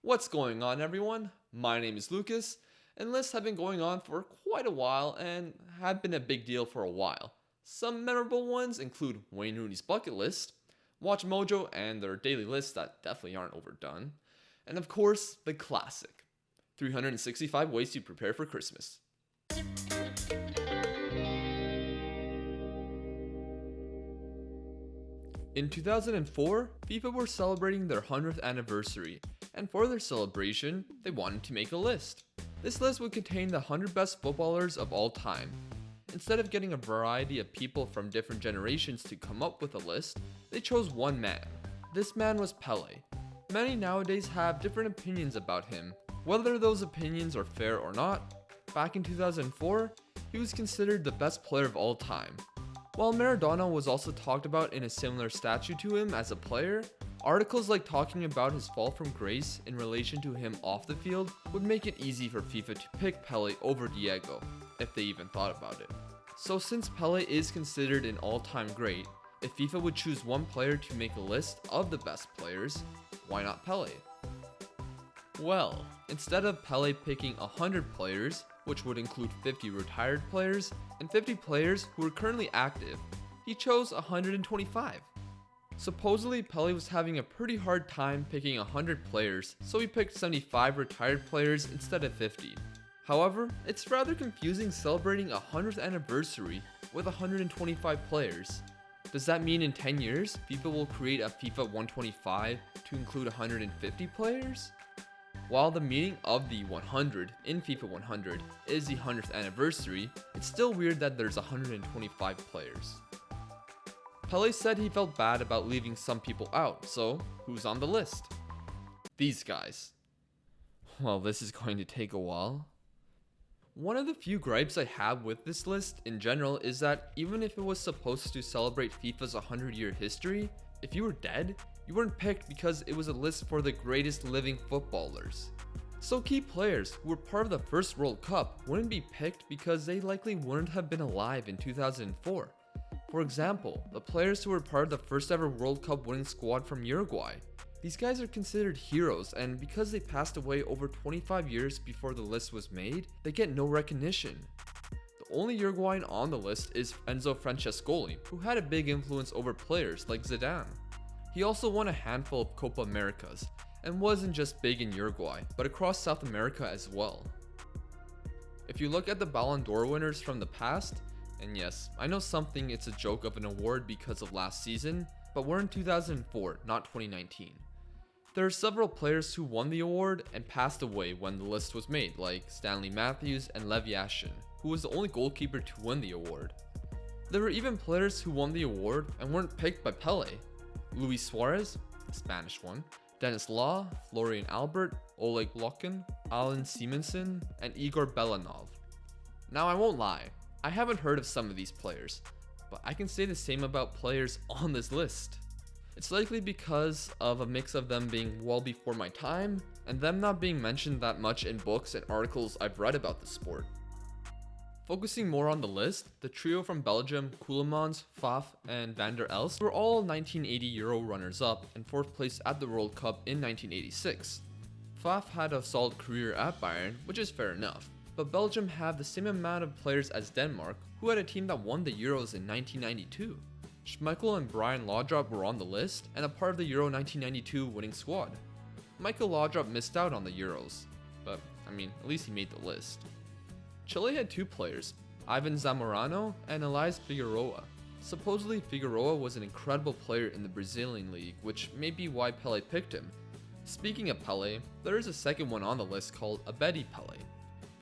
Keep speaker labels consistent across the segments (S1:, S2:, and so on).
S1: What's going on, everyone? My name is Lucas, and lists have been going on for quite a while and have been a big deal for a while. Some memorable ones include Wayne Rooney's bucket list, Watch Mojo and their daily lists that definitely aren't overdone, and of course, the classic 365 Ways to Prepare for Christmas. In 2004, FIFA were celebrating their 100th anniversary, and for their celebration, they wanted to make a list. This list would contain the 100 best footballers of all time. Instead of getting a variety of people from different generations to come up with a list, they chose one man. This man was Pele. Many nowadays have different opinions about him. Whether those opinions are fair or not, back in 2004, he was considered the best player of all time. While Maradona was also talked about in a similar statue to him as a player, articles like talking about his fall from grace in relation to him off the field would make it easy for FIFA to pick Pele over Diego, if they even thought about it. So since Pele is considered an all-time great, if FIFA would choose one player to make a list of the best players, why not Pele? Well, instead of Pele picking 100 players, which would include 50 retired players and 50 players who are currently active, he chose 125. Supposedly, Pele was having a pretty hard time picking 100 players, so he picked 75 retired players instead of 50. However, it's rather confusing celebrating a 100th anniversary with 125 players. Does that mean in 10 years, FIFA will create a FIFA 125 to include 150 players? While the meaning of the 100 in FIFA 100 is the 100th anniversary, it's still weird that there's 125 players. Pele said he felt bad about leaving some people out, so who's on the list? These guys. Well, this is going to take a while. One of the few gripes I have with this list in general is that even if it was supposed to celebrate FIFA's 100-year history, if you were dead, you weren't picked because it was a list for the greatest living footballers. So key players who were part of the first World Cup wouldn't be picked because they likely wouldn't have been alive in 2004. For example, the players who were part of the first ever World Cup winning squad from Uruguay. These guys are considered heroes, and because they passed away over 25 years before the list was made, they get no recognition. The only Uruguayan on the list is Enzo Francescoli, who had a big influence over players like Zidane. He also won a handful of Copa Americas, and wasn't just big in Uruguay, but across South America as well. If you look at the Ballon d'Or winners from the past, and yes, I know something it's a joke of an award because of last season, but we're in 2004, not 2019. There are several players who won the award and passed away when the list was made, like Stanley Matthews and Lev Yashin, who was the only goalkeeper to win the award. There were even players who won the award and weren't picked by Pele. Luis Suarez, the Spanish one, Dennis Law, Florian Albert, Oleg Blokhin, Alan Simonsen, and Igor Belanov. Now I won't lie, I haven't heard of some of these players, but I can say the same about players on this list. It's likely because of a mix of them being well before my time, and them not being mentioned that much in books and articles I've read about the sport. Focusing more on the list, the trio from Belgium, Keulemans, Faf, and Van der Elst were all 1980 Euro runners-up and 4th place at the World Cup in 1986. Faf had a solid career at Bayern, which is fair enough, but Belgium have the same amount of players as Denmark, who had a team that won the Euros in 1992. Schmeichel and Brian Laudrup were on the list and a part of the Euro 1992 winning squad. Michael Laudrup missed out on the Euros, but at least he made the list. Chile had two players, Ivan Zamorano and Elias Figueroa. Supposedly Figueroa was an incredible player in the Brazilian league, which may be why Pele picked him. Speaking of Pele, there is a second one on the list called Abedi Pele.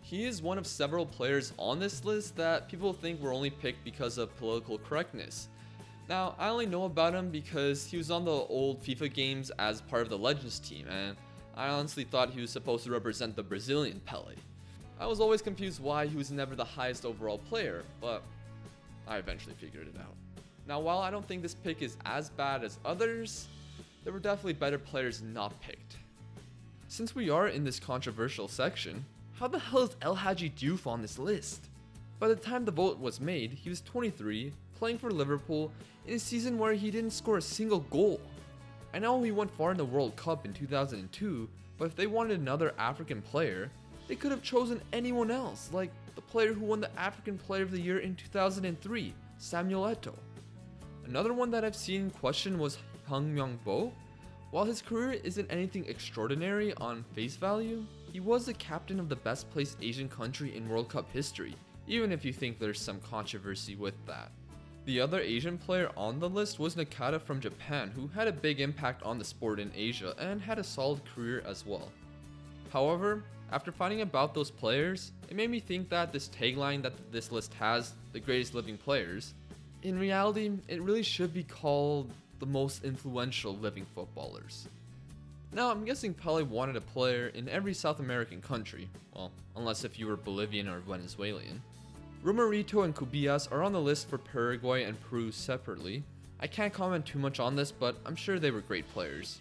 S1: He is one of several players on this list that people think were only picked because of political correctness. Now, I only know about him because he was on the old FIFA games as part of the Legends team, and I honestly thought he was supposed to represent the Brazilian Pele. I was always confused why he was never the highest overall player, but I eventually figured it out. Now, while I don't think this pick is as bad as others, there were definitely better players not picked. Since we are in this controversial section, how the hell is El Hadji Diouf on this list? By the time the vote was made, he was 23, playing for Liverpool in a season where he didn't score a single goal. I know he went far in the World Cup in 2002, But if they wanted another African player, they could have chosen anyone else, like the player who won the African Player of the Year in 2003, Samuel Eto'o. Another one that I've seen in question was Hung Myung-bo. While his career isn't anything extraordinary on face value, he was the captain of the best placed Asian country in World Cup history, even if you think there's some controversy with that. The other Asian player on the list was Nakata from Japan, who had a big impact on the sport in Asia and had a solid career as well. However, after finding about those players, it made me think that this tagline that this list has, the greatest living players, in reality, it really should be called the most influential living footballers. Now, I'm guessing Pele wanted a player in every South American country, well, unless if you were Bolivian or Venezuelan. Romerito and Cubillas are on the list for Paraguay and Peru separately. I can't comment too much on this, but I'm sure they were great players.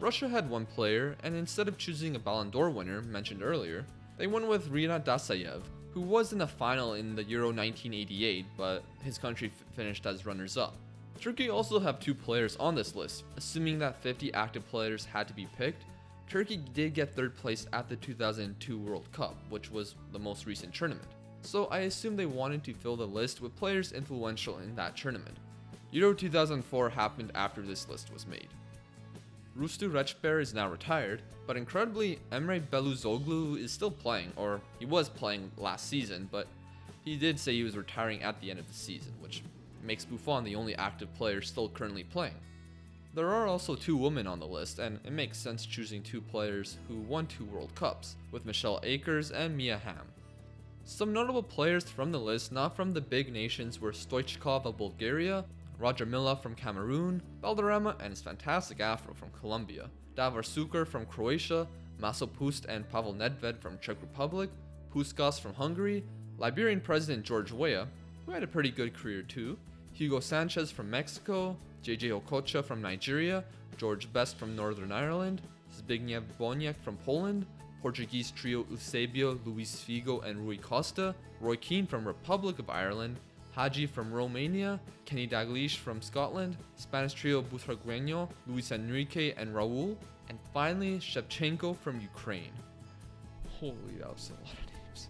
S1: Russia had one player, and instead of choosing a Ballon d'Or winner mentioned earlier, they went with Rinat Dasayev, who was in the final in the Euro 1988, but his country finished as runners-up. Turkey also have two players on this list. Assuming that 50 active players had to be picked, Turkey did get third place at the 2002 World Cup, which was the most recent tournament. So I assume they wanted to fill the list with players influential in that tournament. Euro 2004 happened after this list was made. Rustu Reçber is now retired, but incredibly Emre Belözoğlu is still playing, or he was playing last season, but he did say he was retiring at the end of the season, which makes Buffon the only active player still currently playing. There are also two women on the list, and it makes sense choosing two players who won 2 World Cups, with Michelle Akers and Mia Hamm. Some notable players from the list not from the big nations were Stoichkov of Bulgaria, Roger Milla from Cameroon, Valderrama and his fantastic afro from Colombia, Davor Suker from Croatia, Maso Pust and Pavel Nedved from Czech Republic, Puskas from Hungary, Liberian President George Weah, who had a pretty good career too, Hugo Sanchez from Mexico, JJ Okocha from Nigeria, George Best from Northern Ireland, Zbigniew Boniek from Poland, Portuguese trio Eusebio, Luis Figo and Rui Costa, Roy Keane from Republic of Ireland, Hadji from Romania, Kenny Dalglish from Scotland, Spanish trio Butragueño, Luis Enrique and Raul, and finally Shevchenko from Ukraine. Holy, that was a lot of names.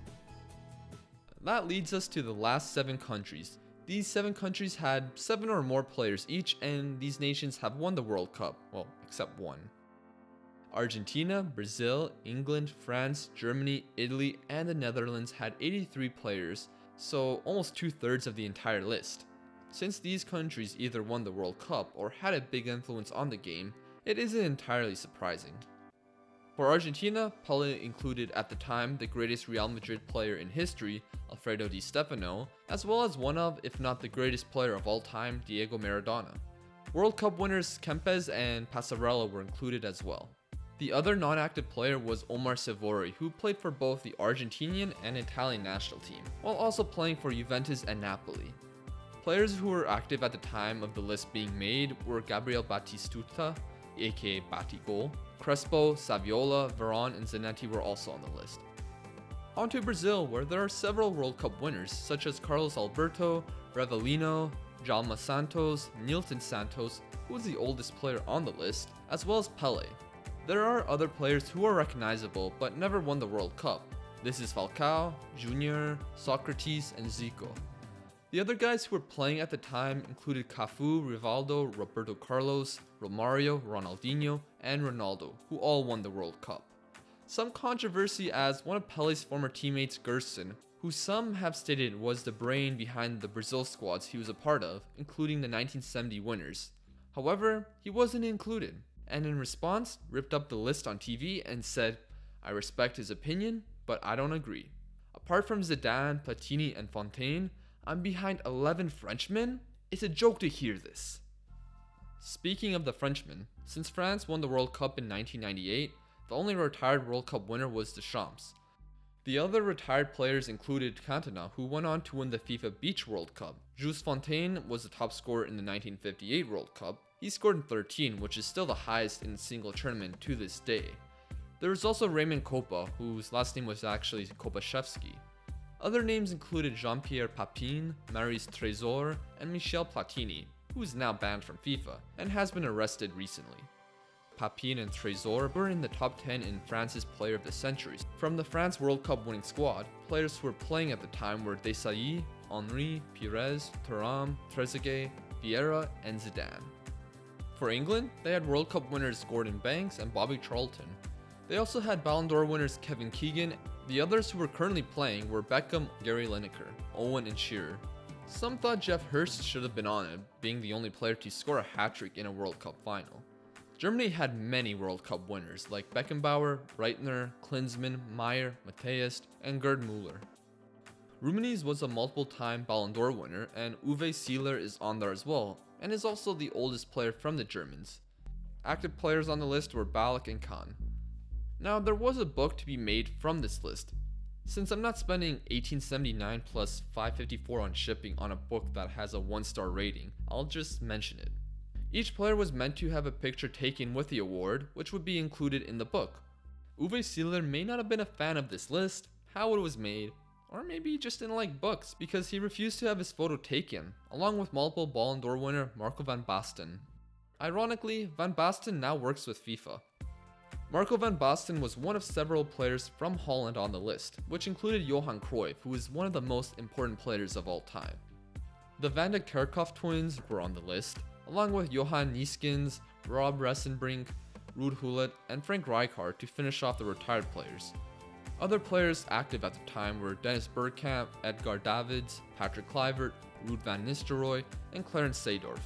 S1: That leads us to the last 7 countries. These 7 countries had 7 or more players each, and these nations have won the World Cup, well, except one. Argentina, Brazil, England, France, Germany, Italy, and the Netherlands had 83 players, so almost 2/3 of the entire list. Since these countries either won the World Cup or had a big influence on the game, it isn't entirely surprising. For Argentina, Pele included at the time the greatest Real Madrid player in history, Alfredo Di Stefano, as well as one of, if not the greatest player of all time, Diego Maradona. World Cup winners Kempes and Passarella were included as well. The other non-active player was Omar Savori, who played for both the Argentinian and Italian national team, while also playing for Juventus and Napoli. Players who were active at the time of the list being made were Gabriel Batistuta, aka Batigol, Crespo, Saviola, Veron, and Zanetti were also on the list. On to Brazil, where there are several World Cup winners, such as Carlos Alberto, Revelino, Jalma Santos, Nilton Santos, who was the oldest player on the list, as well as Pele. There are other players who are recognizable but never won the World Cup. This is Falcao, Junior, Socrates, and Zico. The other guys who were playing at the time included Cafu, Rivaldo, Roberto Carlos, Romario, Ronaldinho, and Ronaldo, who all won the World Cup. Some controversy as one of Pele's former teammates, Gerson, who some have stated was the brain behind the Brazil squads he was a part of, including the 1970 winners. However, he wasn't included, and in response, ripped up the list on TV and said, "I respect his opinion, but I don't agree. Apart from Zidane, Platini, and Fontaine, I'm behind 11 Frenchmen? It's a joke to hear this." Speaking of the Frenchmen, since France won the World Cup in 1998, the only retired World Cup winner was Deschamps. The other retired players included Cantona, who went on to win the FIFA Beach World Cup. Jules Fontaine was the top scorer in the 1958 World Cup. He scored in 13, which is still the highest in a single tournament to this day. There was also Raymond Kopa, whose last name was actually Kopaszewski. Other names included Jean-Pierre Papin, Maurice Trésor, and Michel Platini, who is now banned from FIFA and has been arrested recently. Papin and Trésor were in the top 10 in France's Player of the Centuries. From the France World Cup winning squad, players who were playing at the time were Desailly, Henry, Pires, Thuram, Trezeguet, Vieira, and Zidane. For England, they had World Cup winners Gordon Banks and Bobby Charlton. They also had Ballon d'Or winners Kevin Keegan. The others who were currently playing were Beckham, Gary Lineker, Owen, and Shearer. Some thought Jeff Hurst should have been on it, being the only player to score a hat-trick in a World Cup final. Germany had many World Cup winners like Beckenbauer, Breitner, Klinsmann, Meyer, Matthäus, and Gerd Müller. Rummenigge was a multiple-time Ballon d'Or winner, and Uwe Seeler is on there as well, and is also the oldest player from the Germans. Active players on the list were Ballack and Kahn. Now, there was a book to be made from this list. Since I'm not spending $18.79 plus $5.54 on shipping on a book that has a 1-star rating, I'll just mention it. Each player was meant to have a picture taken with the award, which would be included in the book. Uwe Seeler may not have been a fan of this list, how it was made, or maybe just didn't like books because he refused to have his photo taken, along with multiple Ballon d'Or winner Marco van Basten. Ironically, Van Basten now works with FIFA. Marco van Basten was one of several players from Holland on the list, which included Johan Cruyff, who is one of the most important players of all time. The Van de Kerkhoff twins were on the list, along with Johan Neeskens, Rob Ressenbrink, Ruud Gullit, and Frank Rijkaard to finish off the retired players. Other players active at the time were Dennis Bergkamp, Edgar Davids, Patrick Kluivert, Ruud van Nistelrooy, and Clarence Seedorf.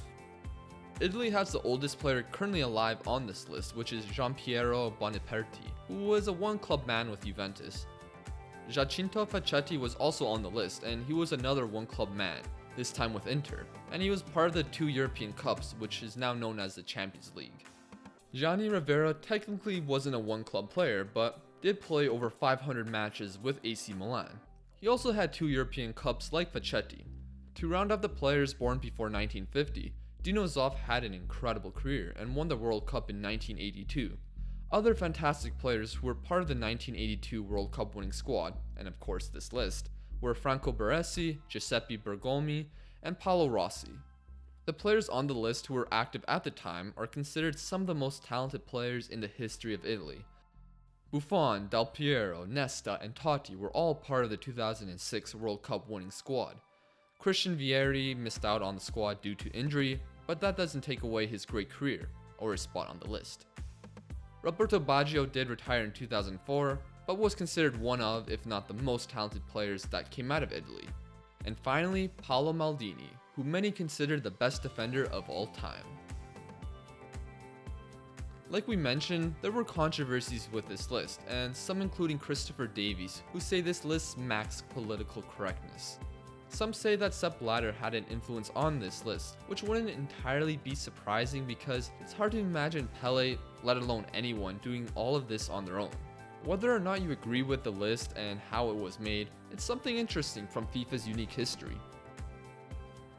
S1: Italy has the oldest player currently alive on this list, which is Gianpiero Boniperti, who was a one-club man with Juventus. Giacinto Facchetti was also on the list, and he was another one-club man, this time with Inter, and he was part of the 2 European Cups, which is now known as the Champions League. Gianni Rivera technically wasn't a one-club player, but did play over 500 matches with AC Milan. He also had 2 European Cups like Facchetti. To round up the players born before 1950, Dino Zoff had an incredible career and won the World Cup in 1982. Other fantastic players who were part of the 1982 World Cup winning squad, and of course this list, were Franco Baresi, Giuseppe Bergomi, and Paolo Rossi. The players on the list who were active at the time are considered some of the most talented players in the history of Italy. Buffon, Del Piero, Nesta, and Totti were all part of the 2006 World Cup winning squad. Christian Vieri missed out on the squad due to injury, but that doesn't take away his great career, or his spot on the list. Roberto Baggio did retire in 2004, but was considered one of, if not the most talented players that came out of Italy. And finally, Paolo Maldini, who many consider the best defender of all time. Like we mentioned, there were controversies with this list, and some including Christopher Davies, who say this list lacks political correctness. Some say that Sepp Blatter had an influence on this list, which wouldn't entirely be surprising because it's hard to imagine Pele, let alone anyone, doing all of this on their own. Whether or not you agree with the list and how it was made, it's something interesting from FIFA's unique history.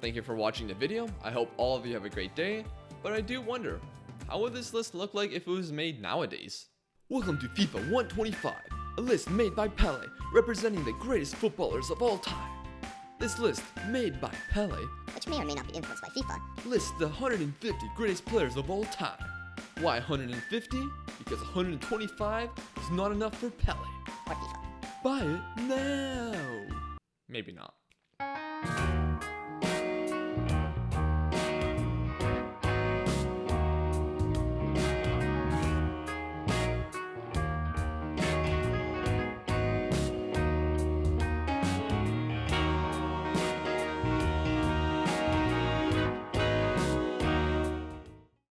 S1: Thank you for watching the video. I hope all of you have a great day, but I do wonder, how would this list look like if it was made nowadays? Welcome to FIFA 125, a list made by Pele, representing the greatest footballers of all time. This list, made by Pele,
S2: which may or may not be influenced by FIFA,
S1: lists the 150 greatest players of all time. Why 150? Because 125 is not enough for Pele.
S2: or FIFA.
S1: Buy it now! Maybe not.